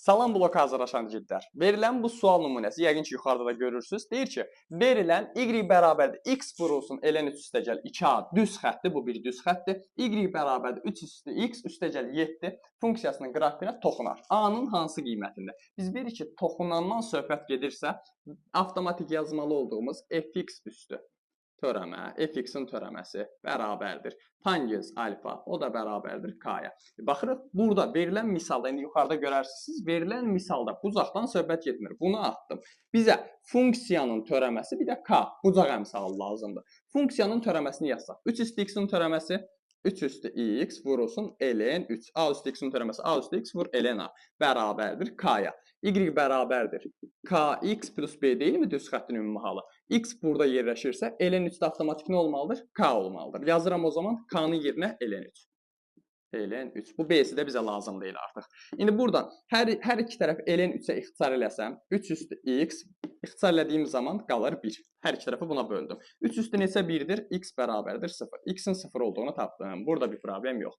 Salam bloka hazırlaşan igidlər. Verilən bu sual nümunəsi yəqin ki, yuxarıda da görürsünüz. Deyir ki, verilən y bərabərdir x vurulsun ln 3 üstəgəl 2a düz xəttdir. Bu bir düz xəttdir. Y bərabərdir 3 üstü x üstəgəl 7 funksiyasının qrafikinə toxunar. A-nın hansı qiymətində? Biz bilirik ki, toxunandan söhbət gedirsə, avtomatik yazmalı olduğumuz fx üstü törəmə, fx-in törəməsi bərabərdir. Tangens alfa, o da bərabərdir k-ya. Baxırıq, burada verilən misalda, indi yuxarıda görərsiniz, verilən misalda bucaqdan söhbət getmir. Bunu atdım. Bizə funksiyanın törəməsi, bir də k, bucaq əmsalı lazımdır. Funksiyanın törəməsini yazsaq. 3 üstü x-in törəməsi 3 üstü x vurulsun ln 3. A üstü x-in törəməsi a üstü x vur ln a bərabərdir k-ya. Y bərabərdir kx plus b deyilmi düz xəttin ümumi halı? X burada yerləşirsə, ln 3-də avtomatik nə olmalıdır? K olmalıdır. Yazıram o zaman k-nın yerinə ln 3. ln 3. Bu b-si də bizə lazım deyil artıq. İndi buradan hər iki tərəf ln 3-ə ixtisar eləsəm, 3 üstü x ixtisar elədiyim zaman qalır 1. Hər iki tərəfi buna böldüm. 3 üstü neçə 1-dir? X bərabərdir 0. X-in 0 olduğunu tapdım. Burada bir problem yox.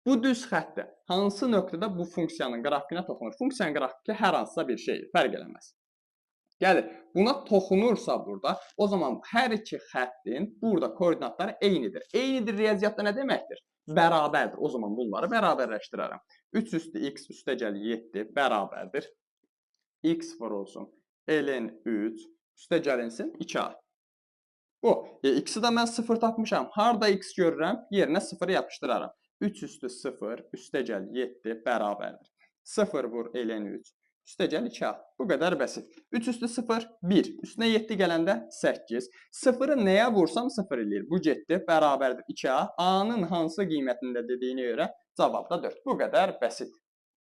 Bu düz xəttdə hansı nöqtədə bu funksiyanın qrafikinə toxunur? Funksiyanın qrafiki hər hansısa bir şeydir, fərq eləməz. Gəlir, buna toxunursa burada, o zaman hər iki xəttin burada koordinatları eynidir. Eynidir riyaziyyatda nə deməkdir? Bərabərdir. O zaman bunları bərabərləşdirərəm. 3 üstü x üstəgəl 7 bərabərdir. X vurulsun ln 3 üstəgəlinsin 2a. Bu, x-i də mən 0 tapmışam. Harada x görürəm? Yerinə 0 yapışdıraram. 3 üstü 0 üstəgəl 7 bərabərdir. 0 vur ln 3 üstəgəl 2a. Bu qədər bəsit. 3 üstü 0 1. Üstünə 7 gələndə 8. 0-ı nəyə vursam 0 eləyir. Bu getdi. Bərabərdir 2a. A-nın hansı qiymətində dediyinə görə cavab da 4. Bu qədər bəsit.